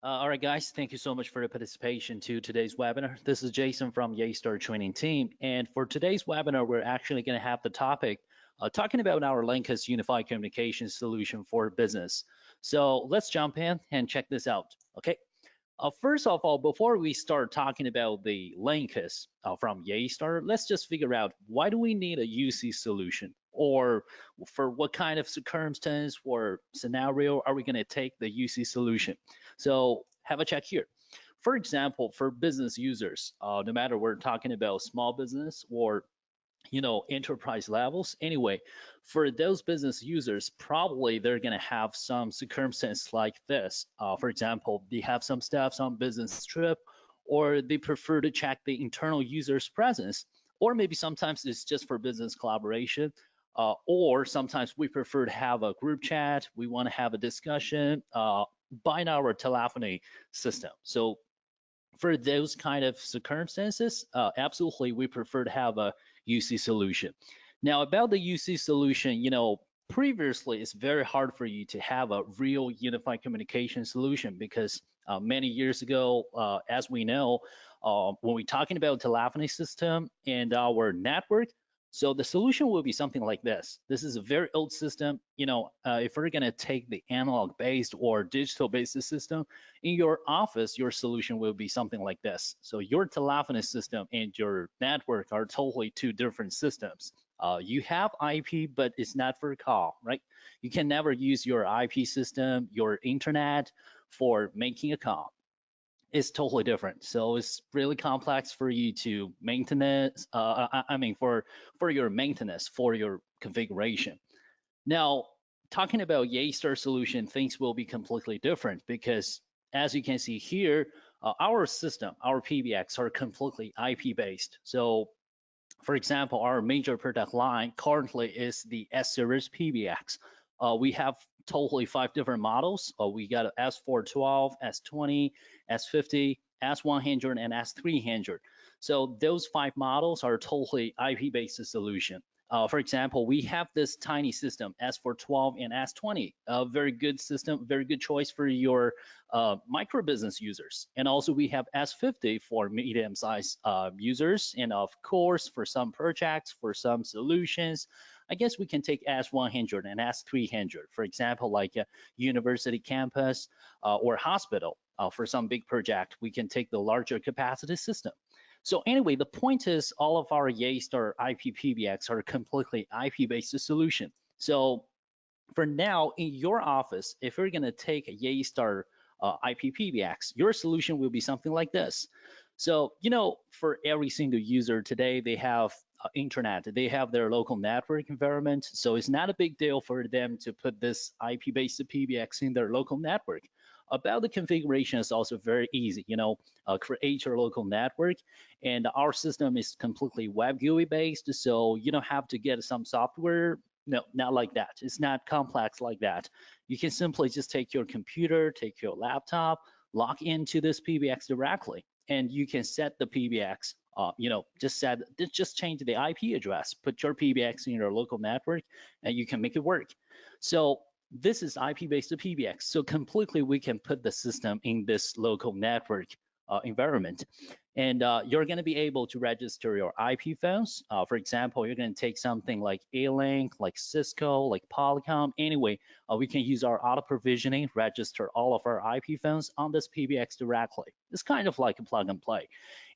All right, guys, thank you so much for the participation to today's webinar. This is Jason from Yeastar training team. And for today's webinar, we're actually going to have the topic talking about our Linkus unified communication solution for business. So let's jump in and check this out. Okay. First of all, before we start talking about the Linkus from Yeastar, let's just figure out why do we need a UC solution, or for what kind of circumstance or scenario are we going to take the UC solution? So have a check here. For example, for business users, no matter we're talking about small business or enterprise levels. Anyway, for those business users, probably they're going to have some circumstance like this. For example, they have some steps on business trip, or they prefer to check the internal user's presence, or maybe sometimes it's just for business collaboration. Or sometimes we prefer to have a group chat. We want to have a discussion by our telephony system. So for those kind of circumstances, absolutely, we prefer to have a UC solution. Now, about the UC solution, previously it's very hard for you to have a real unified communication solution because many years ago, as we know, when we're talking about telephony system and our network, so the solution will be something like this. This is a very old system. If we're gonna take the analog based or digital based system, in your office, your solution will be something like this. So your telephony system and your network are totally two different systems. You have IP, but it's not for call, right? You can never use your IP system, your internet for making a call. It's totally different. So it's really complex for you to maintenance. I mean, for your maintenance, for your configuration. Now, talking about Yeastar solution, things will be completely different because as you can see here, our system, our PBX are completely IP based. So for example, our major product line currently is the S series PBX. We have totally 5 different models. We got a S412, S20, S50, S100, and S300. So those 5 models are totally IP-based solution. For example, we have this tiny system, S412 and S20, a very good system, very good choice for your micro business users. And also we have S50 for medium-sized users, and of course for some projects, for some solutions, I guess we can take S100 and S300, for example, like a university campus or hospital. For some big project, we can take the larger capacity system. So anyway, the point is all of our Yeastar IP PBX are completely IP-based solution. So for now, in your office, if you're going to take a Yeastar IP PBX, your solution will be something like this. So, for every single user today, they have internet, they have their local network environment. So it's not a big deal for them to put this IP-based PBX in their local network. About the configuration is also very easy. Create your local network, and our system is completely web GUI based, so you don't have to get some software. No, not like that. It's not complex like that. You can simply just take your computer, take your laptop, log into this PBX directly, and you can set the PBX. Just change the IP address, put your PBX in your local network, and you can make it work. So this is IP-based PBX. So completely we can put the system in this local network environment. And you're going to be able to register your IP phones. For example, you're going to take something like A-Link, like Cisco, like Polycom. Anyway, we can use our auto provisioning, register all of our IP phones on this PBX directly. It's kind of like a plug and play.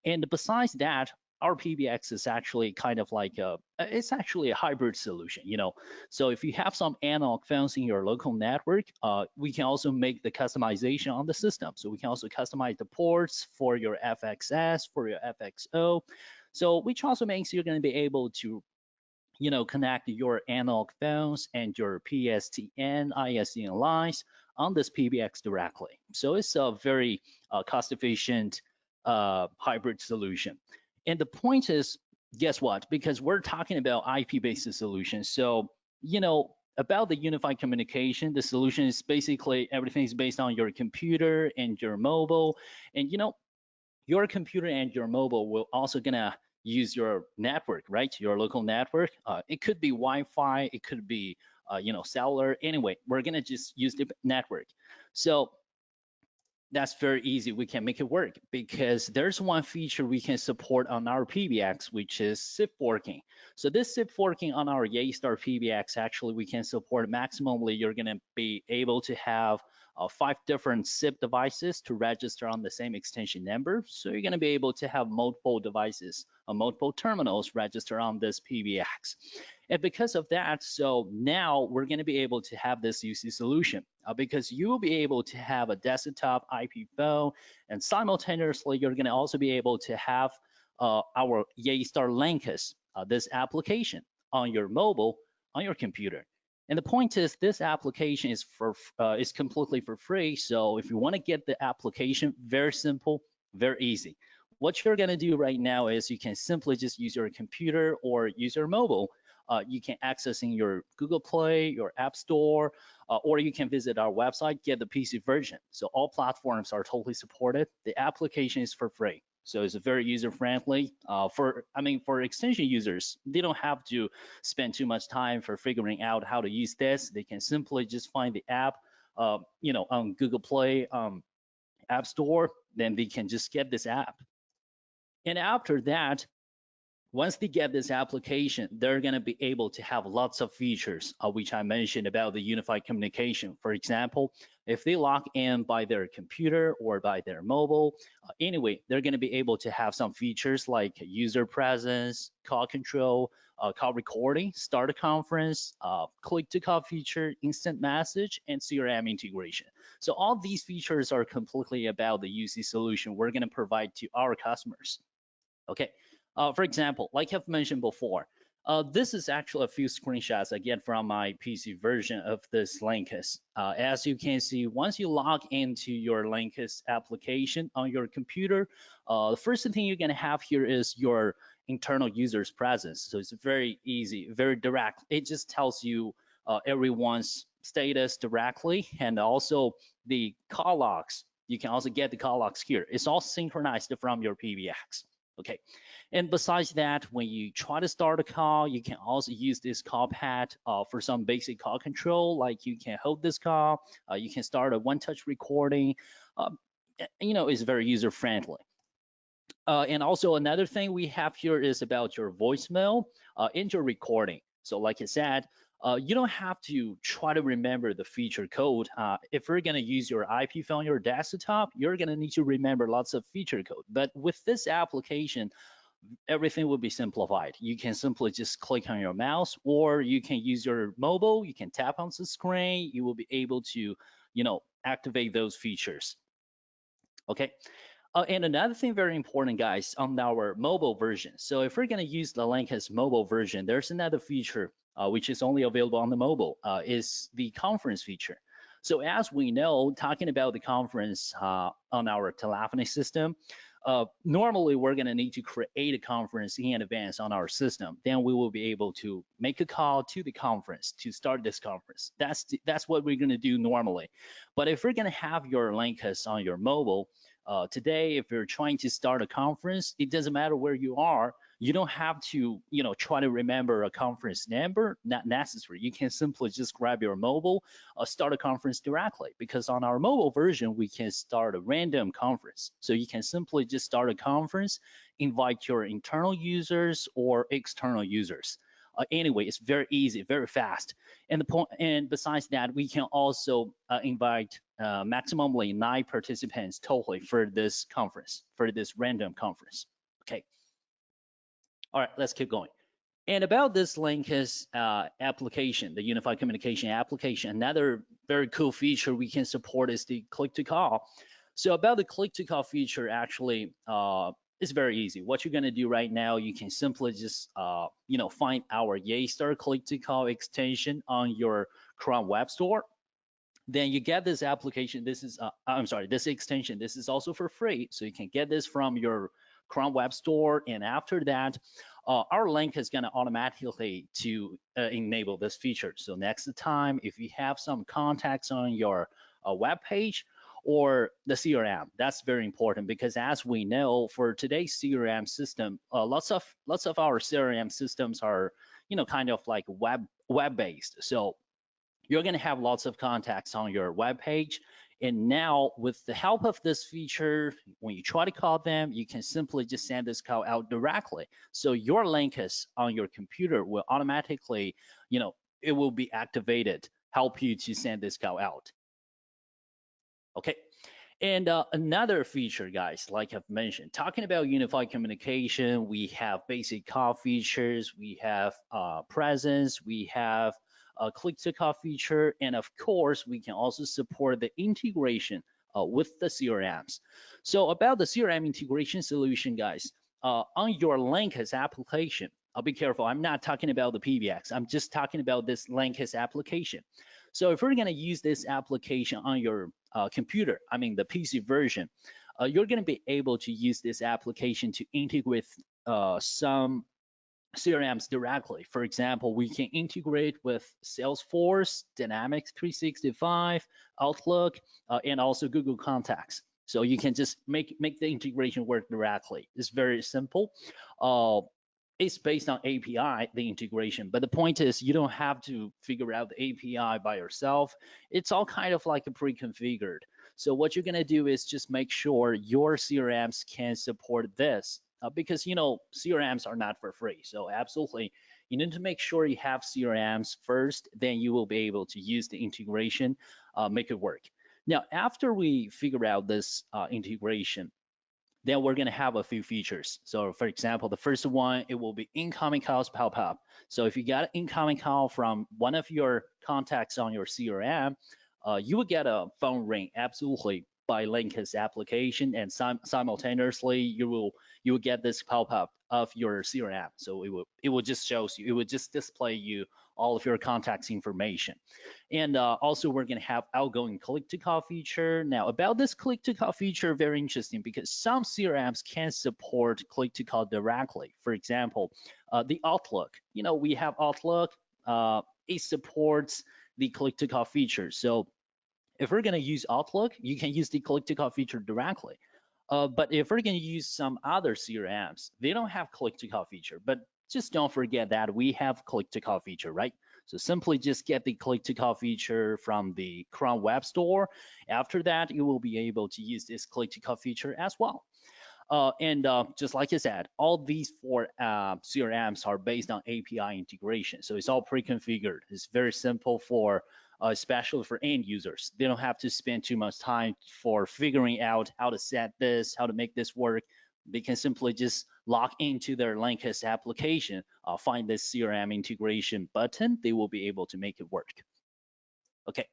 And besides that, our PBX is actually kind of like it's actually a hybrid solution, So if you have some analog phones in your local network, we can also make the customization on the system. So we can also customize the ports for your FXS, for your FXO. So which also makes you're going to be able to connect your analog phones and your PSTN, ISDN lines on this PBX directly. So it's a very cost-efficient hybrid solution. And the point is, guess what? Because we're talking about IP-based solutions. So, about the unified communication, the solution is basically everything is based on your computer and your mobile. And, your computer and your mobile will also gonna use your network, right? Your local network. It could be Wi-Fi, it could be, cellular. Anyway, we're gonna just use the network. So That's very easy. We can make it work because there's one feature we can support on our PBX, which is SIP forking. So this SIP forking on our Yeastar PBX, actually, we can support maximally. You're going to be able to have 5 different SIP devices to register on the same extension number. So you're going to be able to have multiple devices, multiple terminals register on this PBX. And because of that, so now we're going to be able to have this UC solution because you will be able to have a desktop IP phone, and simultaneously, you're going to also be able to have our Yeastar Linkus, this application on your mobile, on your computer. And the point is, this application is completely for free. So if you want to get the application, very simple, very easy. What you're going to do right now is you can simply just use your computer or use your mobile. You can access in your Google Play, your App Store, or you can visit our website, get the PC version. So all platforms are totally supported. The application is for free. So it's very user friendly. For extension users, they don't have to spend too much time for figuring out how to use this. They can simply just find the app, on Google Play, App Store, then they can just get this app. And after that, once they get this application, they're going to be able to have lots of features, which I mentioned about the unified communication. For example, if they log in by their computer or by their mobile, anyway, they're going to be able to have some features like user presence, call control, call recording, start a conference, click to call feature, instant message, and CRM integration. So all these features are completely about the UC solution we're going to provide to our customers. Okay. For example, like I've mentioned before, this is actually a few screenshots I get from my PC version of this Linkus. As you can see, once you log into your Linkus application on your computer, the first thing you're going to have here is your internal user's presence. So it's very easy, very direct. It just tells you everyone's status directly, and also the call logs. You can also get the call logs here. It's all synchronized from your PBX. Okay. And besides that, when you try to start a call, you can also use this call pad for some basic call control, like you can hold this call, you can start a one-touch recording. Uh, it's very user-friendly. And also another thing we have here is about your voicemail and your recording. So like I said, you don't have to try to remember the feature code. If you're going to use your IP phone, your desktop, you're going to need to remember lots of feature code. But with this application, everything will be simplified. You can simply just click on your mouse, or you can use your mobile. You can tap on the screen. You will be able to, activate those features. Okay. And another thing very important, guys, on our mobile version. So if we're going to use the Linkus mobile version, there's another feature which is only available on the mobile, is the conference feature. So as we know, talking about the conference on our telephony system, normally we're going to need to create a conference in advance on our system. Then we will be able to make a call to the conference to start this conference. That's what we're going to do normally. But if we're going to have your Linkus on your mobile, today, if you're trying to start a conference, it doesn't matter where you are. You don't have to, try to remember a conference number. Not necessary. You can simply just grab your mobile, start a conference directly. Because on our mobile version, we can start a random conference. So you can simply just start a conference, invite your internal users or external users. Anyway, it's very easy, very fast. And besides that, we can also invite maximally 9 participants totally for this conference, for this random conference. Okay. All right, let's keep going. And about this Linkus application, the unified communication application, another very cool feature we can support is the click to call. So about the click to call feature, actually, it's very easy. What you're gonna do right now, you can simply just, find our Yeastar click to call extension on your Chrome Web Store. Then you get this application. This extension. This is also for free, so you can get this from your Chrome Web Store. And after that, our link is going to automatically to enable this feature. So next time, if you have some contacts on your web page or the CRM, that's very important, because as we know, for today's CRM system, lots of our CRM systems are kind of like web based. So you're going to have lots of contacts on your web page, And now with the help of this feature, when you try to call them, you can simply just send this call out directly. So your Linkus on your computer will automatically, it will be activated, help you to send this call out. Okay. And another feature, guys, like I've mentioned, talking about unified communication, we have basic call features, we have presence, we have a click-to-call feature, and of course, we can also support the integration with the CRMs. So about the CRM integration solution, guys, on your Linkus application, I'll be careful, I'm not talking about the PBX, I'm just talking about this Linkus application. So if we're going to use this application on your computer, I mean the PC version, you're going to be able to use this application to integrate some CRMs directly. For example, we can integrate with Salesforce, Dynamics 365, Outlook, and also Google Contacts. So you can just make the integration work directly. It's very simple. Uh, it's based on API, the integration, but the point is you don't have to figure out the API by yourself. It's all kind of like a pre-configured. So what you're gonna do is just make sure your CRMs can support this because CRMs are not for free. So absolutely, you need to make sure you have CRMs first, then you will be able to use the integration, make it work. Now, after we figure out this integration, then we're going to have a few features. So for example, the first one, it will be incoming calls pop up. So if you got an incoming call from one of your contacts on your CRM, you will get a phone ring absolutely by Linkus application, and simultaneously you will get this pop-up of your CRM. So it will just shows you, it will just display you all of your contacts information. And also we're going to have outgoing click-to-call feature. Now about this click-to-call feature, very interesting because some CRMs can support click-to-call directly. For example, the Outlook. We have Outlook. It supports the click-to-call feature. So if we're going to use Outlook, you can use the click-to-call feature directly. But if we're going to use some other CRMs, they don't have click-to-call feature. But just don't forget that we have click-to-call feature, right? So simply just get the click-to-call feature from the Chrome Web Store. After that, you will be able to use this click-to-call feature as well. And just like I said, all these four CRMs are based on API integration. So it's all pre-configured. It's very simple for especially for end users. They don't have to spend too much time for figuring out how to set this, how to make this work. They can simply just log into their Linkus application, find this CRM integration button. They will be able to make it work. Okay.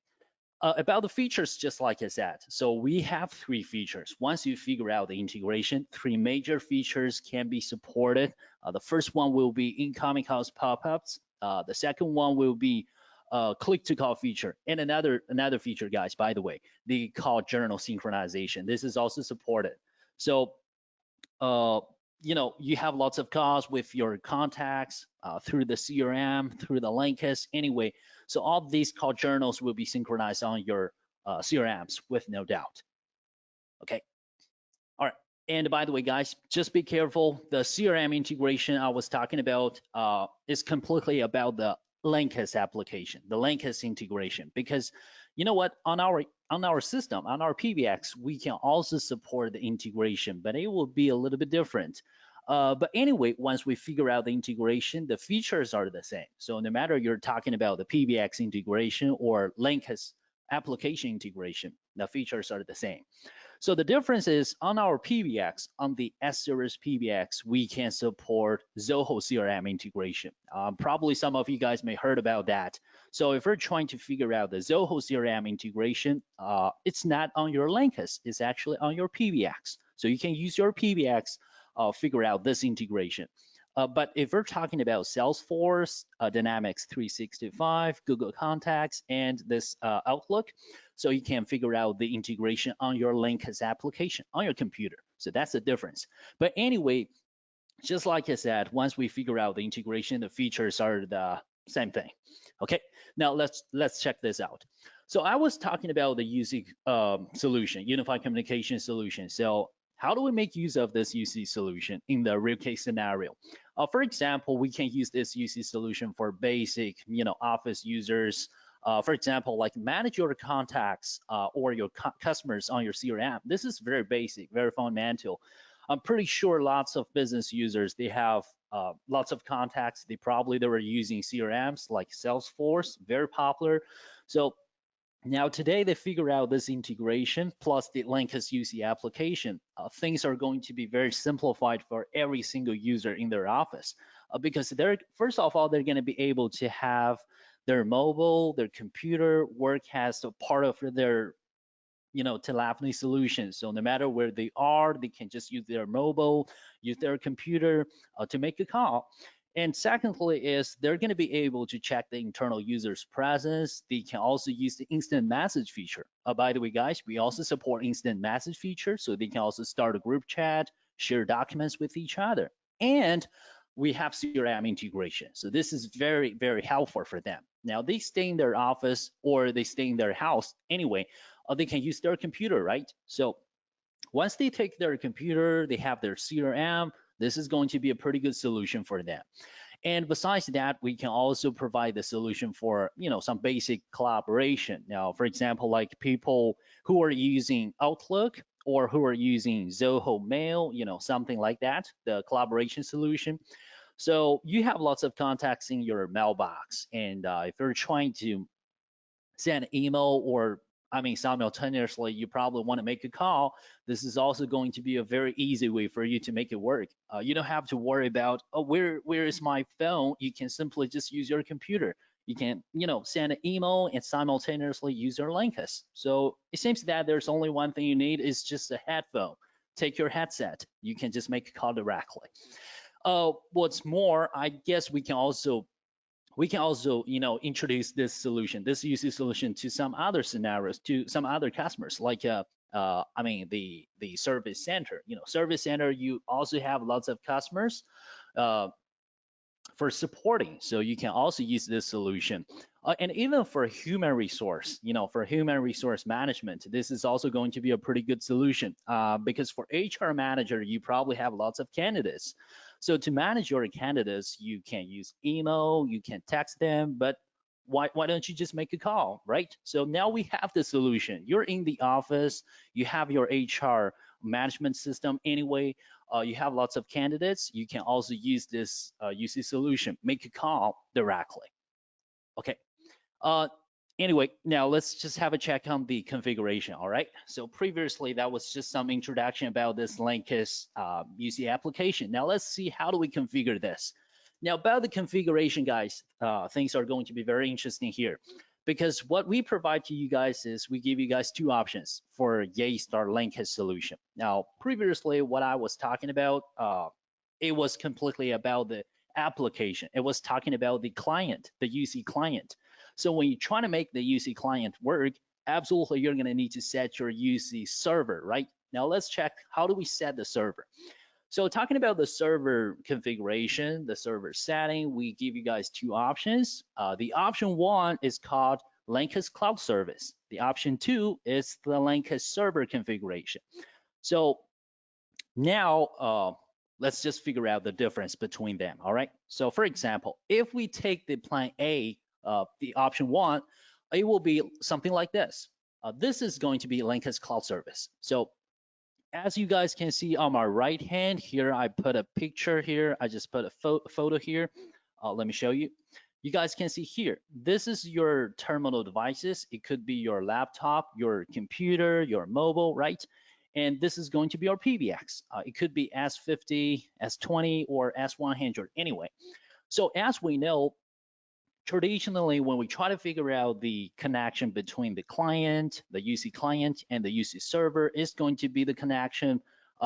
About the features, just like I said, so we have three features. Once you figure out the integration, three major features can be supported. The first one will be incoming calls pop-ups. The second one will be click-to-call feature, and another feature, guys, by the way, the call journal synchronization. This is also supported. So you have lots of calls with your contacts through the CRM, through the Linkus, anyway. So all these call journals will be synchronized on your CRMs with no doubt. Okay. All right. And by the way, guys, just be careful. The CRM integration I was talking about is completely about the Linkus application, the Linkus integration, because you know what, on our system, on our PBX, we can also support the integration, but it will be a little bit different. But anyway, once we figure out the integration, the features are the same. So no matter you're talking about the PBX integration or Linkus application integration, the features are the same. So the difference is on our PBX, on the S-Series PBX, we can support Zoho CRM integration. Probably some of you guys may heard about that. So if we're trying to figure out the Zoho CRM integration, it's not on your Linkus, it's actually on your PBX. So you can use your PBX, figure out this integration. But if we're talking about Salesforce, Dynamics 365, Google Contacts, and this Outlook, so you can figure out the integration on your Linkus application on your computer. So that's the difference. But anyway, just like I said, once we figure out the integration, the features are the same thing. Okay, now let's check this out. So I was talking about the UC solution, Unified Communication Solution. So how do we make use of this UC solution in the real case scenario? For example, we can use this UC solution for basic, office users, For example, like manage your contacts or your customers on your CRM. This is very basic, very fundamental. I'm pretty sure lots of business users, they have lots of contacts. They were using CRMs like Salesforce, very popular. So now today they figure out this integration plus the Linkus UC application. Things are going to be very simplified for every single user in their office because they're first of all they're going to be able to have their mobile, their computer work as a part of their telephony solution. So no matter where they are, they can just use their mobile, use their computer to make a call. And secondly is they're going to be able to check the internal user's presence. They can also use the instant message feature. By the way, guys, we also support instant message feature, so they can also start a group chat, share documents with each other. And we have CRM integration. So this is very, very helpful for them. Now they stay in their office or they stay in their house anyway, they can use their computer, right? So once they take their computer, they have their CRM, this is going to be a pretty good solution for them. And besides that, we can also provide the solution for, some basic collaboration. Now, for example, like people who are using Outlook or who are using Zoho Mail, something like that, the collaboration solution. So you have lots of contacts in your mailbox, and if you're trying to send an email or simultaneously you probably want to make a call, this is also going to be a very easy way for you to make it work. You don't have to worry about, oh, where is my phone. You can simply just use your computer. You can send an email and simultaneously use your Linkus. So it seems that there's only one thing you need is just a headphone. Take your headset, you can just make a call directly. What's more, I guess we can also introduce this solution, this UC solution, to some other scenarios, to some other customers, like the service center. Service center, you also have lots of customers uh, for supporting, so you can also use this solution. And even for human resource, for human resource management, this is also going to be a pretty good solution because for HR manager, you probably have lots of candidates. So to manage your candidates, you can use email, you can text them, but why don't you just make a call, right? So now we have the solution. You're in the office, you have your HR management system anyway, you have lots of candidates, you can also use this UC solution, make a call directly. Okay. Uh, anyway, now let's just have a check on the configuration, all right? So previously, that was just some introduction about this Linkus UC application. Now let's see how do we configure this. Now about the configuration, guys, things are going to be very interesting here because what we provide to you guys is we give you guys two options for Yeastar Linkus solution. Now previously, what I was talking about, it was completely about the application. It was talking about the client, the UC client. So when you're trying to make the UC client work, absolutely you're going to need to set your UC server, right? Now let's check how do we set the server. So talking about the server configuration, the server setting, we give you guys two options. The option one is called Linkus Cloud Service. The option two is the Linkus server configuration. So now let's just figure out the difference between them, all right? So for example, if we take the plan A, the option one, it will be something like this. This is going to be Linkus Cloud Service. So as you guys can see on my right hand here, I put a picture here. I just put a photo here. Let me show you. You guys can see here, this is your terminal devices. It could be your laptop, your computer, your mobile, right? And this is going to be our PBX. It could be S50, S20, or S100 anyway. So as we know, traditionally, when we try to figure out the connection between the client, the UC client, and the UC server, is going to be the connection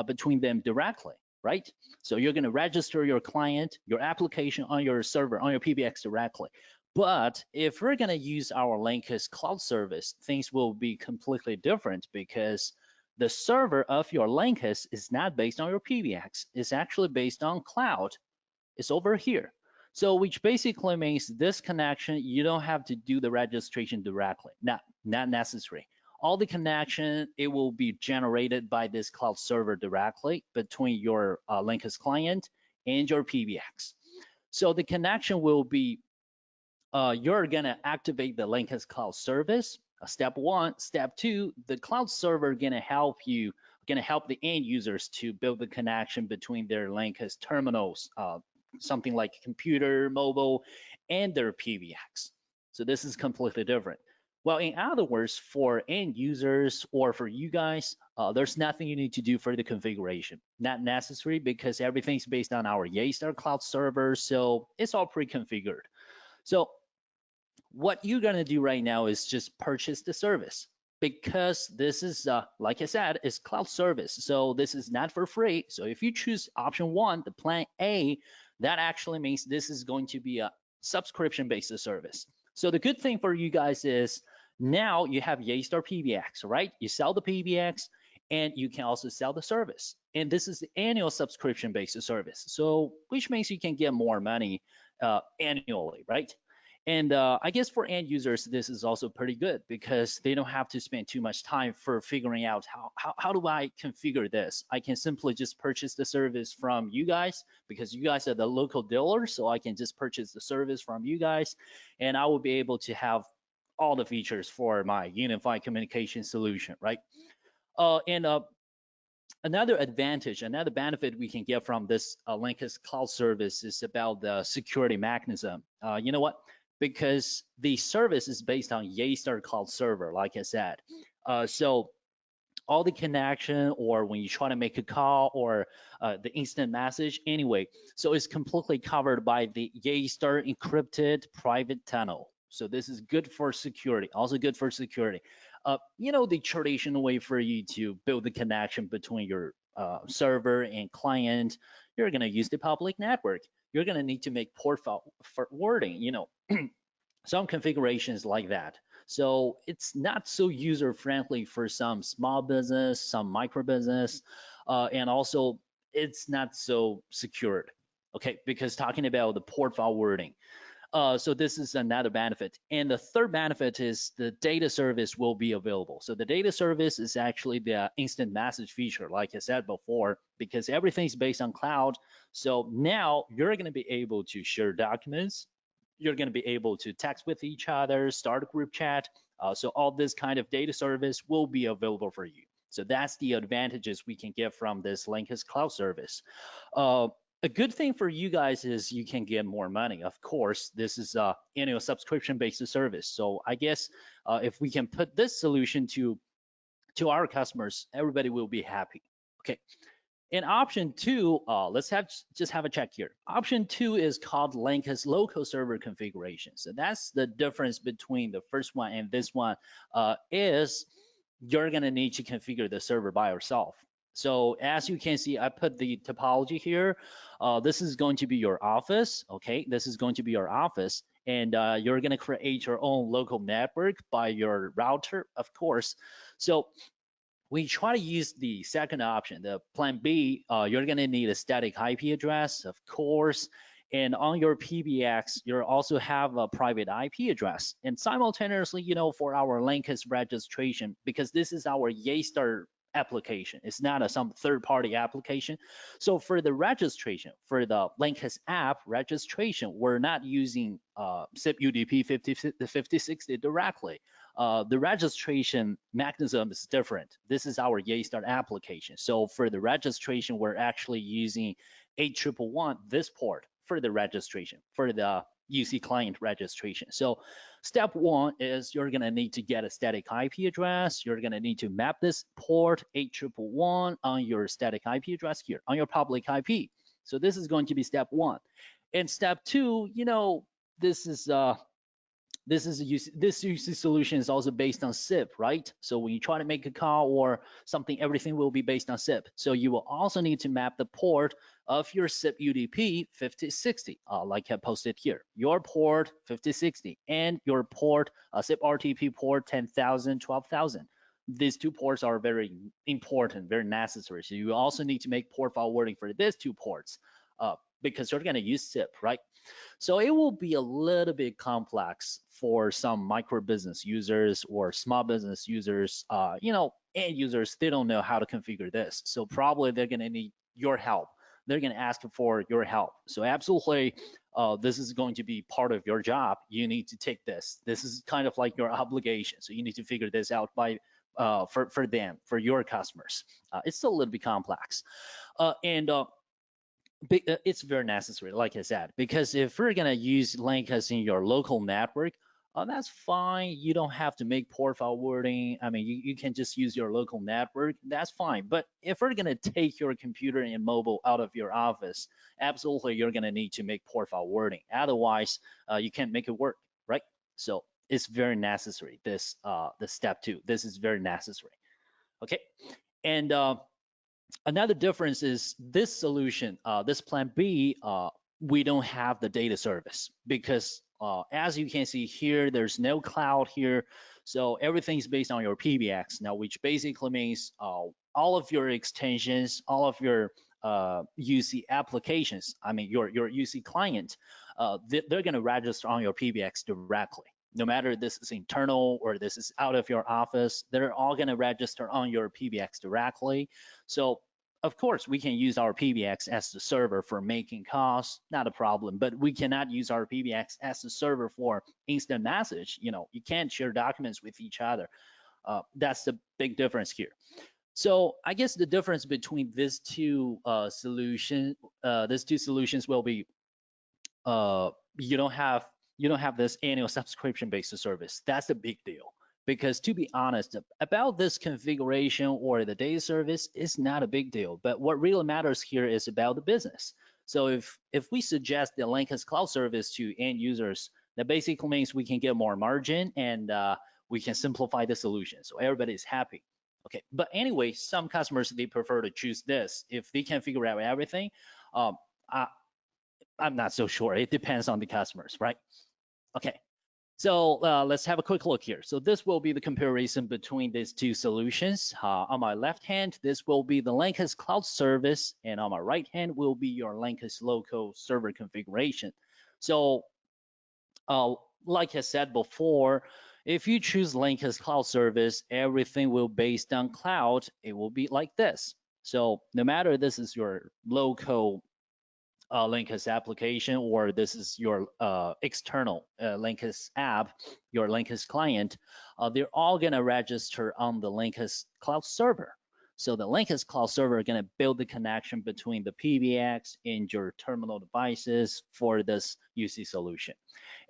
between them directly, right? So you're going to register your client, your application on your server, on your PBX directly. But if we're going to use our Linkus cloud service, things will be completely different because the server of your Linkus is not based on your PBX. It's actually based on cloud. It's over here. So which basically means this connection, you don't have to do the registration directly, not necessary. All the connection, it will be generated by this cloud server directly between your Linkus client and your PBX. So the connection will be you're gonna activate the Linkus Cloud Service. Step one. Step two, the cloud server gonna help the end users to build the connection between their Linkus terminals, something like computer, mobile, and their PBX. So this is completely different. Well, in other words, for end users or for you guys, there's nothing you need to do for the configuration. Not necessary because everything's based on our Yeastar cloud server, so it's all pre-configured. So what you're gonna do right now is just purchase the service because this is, like I said, is cloud service. So this is not for free. So if you choose option one, the plan A, that actually means this is going to be a subscription-based service. So the good thing for you guys is now you have Yeastar PBX, right? You sell the PBX and you can also sell the service. And this is the annual subscription-based service. So which means you can get more money annually, right? And I guess for end users, this is also pretty good because they don't have to spend too much time for figuring out how do I configure this. I can simply just purchase the service from you guys because you guys are the local dealer. So I can just purchase the service from you guys and I will be able to have all the features for my unified communication solution, right? And another advantage, another benefit we can get from this Linkus cloud service is about the security mechanism. You know what? Because the service is based on Yeastar cloud server, like I said. So all the connection or when you try to make a call or the instant message anyway, so it's completely covered by the Yeastar encrypted private tunnel. So this is good for security, also good for security. You know, the traditional way for you to build the connection between your server and client, you're going to use the public network. You're going to need to make port forwarding, you know, some configurations like that. So it's not so user friendly for some small business, some micro business, and also it's not so secured. Okay, because talking about the port forwarding. So this is another benefit. And the third benefit is the data service will be available. So the data service is actually the instant message feature, like I said before, because everything's based on cloud. So now you're going to be able to share documents. You're going to be able to text with each other, start a group chat. So all this kind of data service will be available for you. So that's the advantages we can get from this Linkus cloud service. Uh, a good thing for you guys is you can get more money. Of course, this is a annual subscription-based service. So I guess if we can put this solution to our customers, everybody will be happy. Okay. In option two, let's just have a check here. Option two is called Linkus local server configuration. So that's the difference between the first one and this one. Is you're gonna need to configure the server by yourself. So as you can see, I put the topology here. This is going to be your office, okay? This is going to be your office, and you're gonna create your own local network by your router, of course. So we try to use the second option, the plan B. You're gonna need a static IP address, of course, and on your PBX, you also have a private IP address. And simultaneously, you know, for our Linkus registration, because this is our Yeastar application, it's not some third-party application. So for the registration, for the Linkus app registration, we're not using SIP UDP 5060 directly. The registration mechanism is different. This is our Yeastar application. So for the registration, we're actually using 8111, this port for the registration, for the UC client registration. So step one is you're gonna need to get a static IP address. You're gonna need to map this port 8111 on your static IP address here, on your public IP. So this is going to be step one. And step two, you know, this is this UC solution is also based on SIP, right? So when you try to make a call or something, everything will be based on SIP. So you will also need to map the port of your SIP UDP 5060, like I posted here. Your port 5060 and your port SIP RTP port 10,000, 12,000. These two ports are very important, very necessary. So you also need to make port forwarding for these two ports because you're going to use SIP, right? So it will be a little bit complex for some micro business users or small business users. You know, end users, they don't know how to configure this. So probably they're going to need your help. they're going to ask for your help. So absolutely, this is going to be part of your job. You need to take this. This is kind of like your obligation. So you need to figure this out by for them, for your customers. It's still a little bit complex, and it's very necessary, like I said, because if we're gonna use Linkus in your local network, that's fine. You don't have to make port forwarding. I mean, you can just use your local network. That's fine. But if we're gonna take your computer and mobile out of your office, absolutely, you're gonna need to make port forwarding. Otherwise, you can't make it work, right? So it's very necessary. This step two. This is very necessary. Okay, and another difference is this solution, this plan B, we don't have the data service because as you can see here, there's no cloud here. So everything's based on your PBX now, which basically means all of your extensions, all of your UC applications, I mean, your UC client, they're going to register on your PBX directly. No matter this is internal or this is out of your office, they're all going to register on your PBX directly. So of course, we can use our PBX as the server for making calls, not a problem, but we cannot use our PBX as the server for instant message. You know, you can't share documents with each other. That's the big difference here. So I guess the difference between these two solutions will be uh, you don't have you don't have this annual subscription based service. That's a big deal because to be honest, about this configuration or the data service is not a big deal. But what really matters here is about the business. So if we suggest the Linkus Cloud service to end users, that basically means we can get more margin and we can simplify the solution, so everybody is happy. Okay, but anyway, some customers they prefer to choose this if they can figure out everything. Um, I, I'm not so sure. It depends on the customers, right? Okay. So let's have a quick look here. So this will be the comparison between these two solutions. On my left hand, this will be the Linkus Cloud Service, and on my right hand will be your Linkus local server configuration. So uh, like I said before, if you choose Linkus Cloud Service, everything will based on cloud. It will be like this. So no matter this is your local Linkus application or this is your external Linkus app, your Linkus client, they're all going to register on the Linkus Cloud Server. So the Linkus Cloud Server are going to build the connection between the PBX and your terminal devices for this UC solution.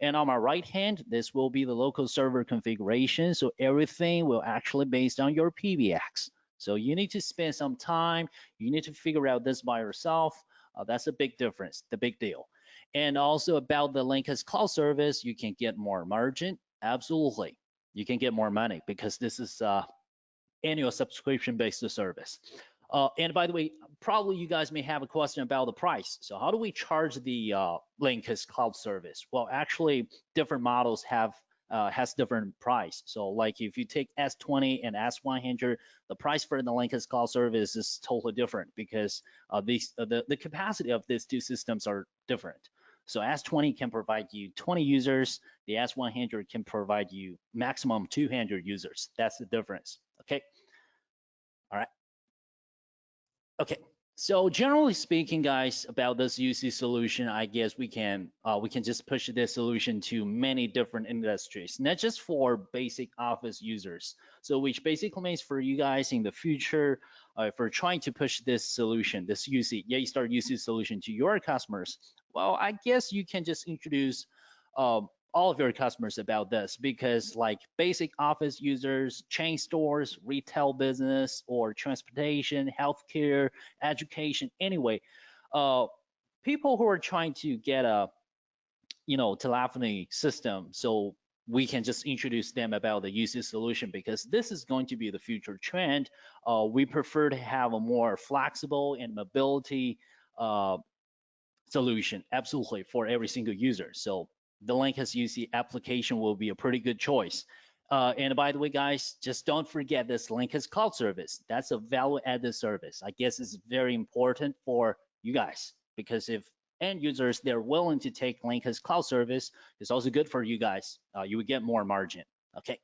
And on my right hand, this will be the local server configuration. So everything will actually based on your PBX. So you need to spend some time. You need to figure out this by yourself. That's a big difference, the big deal. And also about the Linkus Cloud Service, you can get more margin. Absolutely, you can get more money because this is annual subscription-based service. And by the way, probably you guys may have a question about the price. So how do we charge the Linkus Cloud Service? Well, actually, different models has different price. So like if you take S20 and S100, the price for the Linkus Cloud Service is totally different because the capacity of these two systems are different. So S20 can provide you 20 users, the S100 can provide you maximum 200 users. That's the difference. Okay. All right. Okay. So generally speaking, guys, about this UC solution, I guess we can just push this solution to many different industries, not just for basic office users. So which basically means for you guys in the future, if we're trying to push this solution, this Yeastar UC solution to your customers, well, I guess you can just introduce all of your customers about this because like basic office users, chain stores, retail business, or transportation, healthcare, education, anyway, uh, people who are trying to get a telephony system, so we can just introduce them about the UC solution because this is going to be the future trend. We prefer to have a more flexible and mobility solution, absolutely, for every single user. So the Linkus UC application will be a pretty good choice. And by the way, guys, just don't forget this Linkus Cloud Service. That's a value-added service. I guess it's very important for you guys because if end users they're willing to take Linkus Cloud Service, it's also good for you guys. You will get more margin. Okay.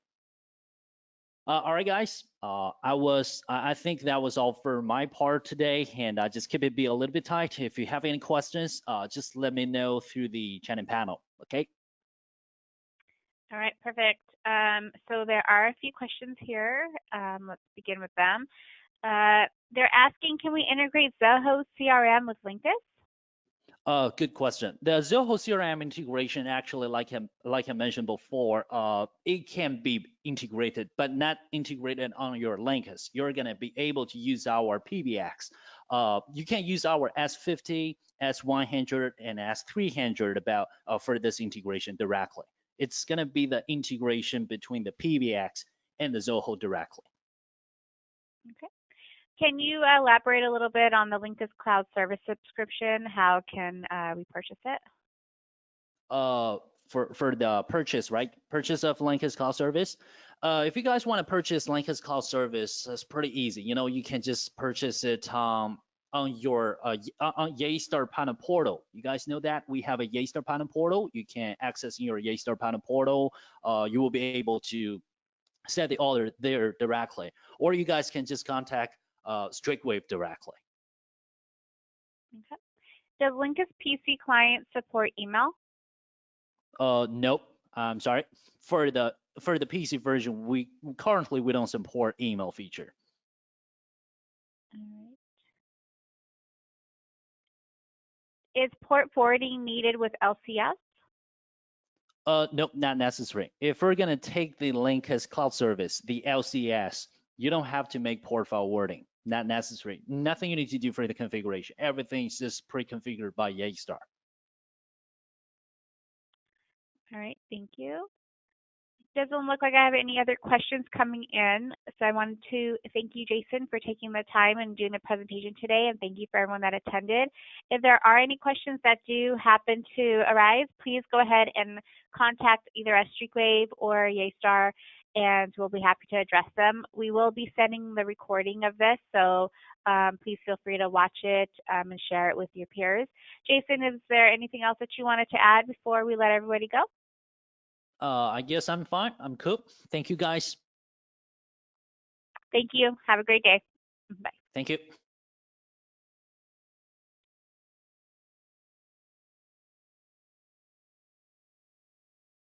All right, guys. I think that was all for my part today, and I just keep it be a little bit tight. If you have any questions, just let me know through the chatting panel. Okay. All right, perfect. So there are a few questions here. Let's begin with them. They're asking, can we integrate Zoho CRM with Linkus? Good question. The Zoho CRM integration actually, like I mentioned before, it can be integrated, but not integrated on your Linkus. You're gonna be able to use our PBX. You can use our S50, S100, and S300 about for this integration directly. It's gonna be the integration between the PBX and the Zoho directly. Okay. Can you elaborate a little bit on the Linkus Cloud Service subscription? How can we purchase it? uh for the purchase, right? Purchase of Linkus Cloud Service. If you guys want to purchase Linkus Cloud Service, it's pretty easy. You can just purchase it on your on Yeastar partner portal. You guys know that we have a Yeastar partner portal. You can access your Yeastar partner portal. You will be able to set the order there directly, or you guys can just contact Straight directly. Okay. Does Linkus PC client support email? Nope. I'm sorry. For the PC version, we currently we don't support email feature. All right. Is port forwarding needed with LCS? Nope, not necessary. If we're gonna take the link as cloud service, the LCS, you don't have to make port forwarding. Not necessary. Nothing you need to do for the configuration. Everything is just pre-configured by Yeastar. All right, thank you. Doesn't look like I have any other questions coming in. So I wanted to thank you, Jason, for taking the time and doing the presentation today, and thank you for everyone that attended. If there are any questions that do happen to arise, please go ahead and contact either us Streakwave or Yeastar, and we'll be happy to address them. We will be sending the recording of this, so please feel free to watch it and share it with your peers. Jason, is there anything else that you wanted to add before we let everybody go? I guess I'm fine. I'm cool. Thank you, guys. Thank you. Have a great day. Bye. Thank you.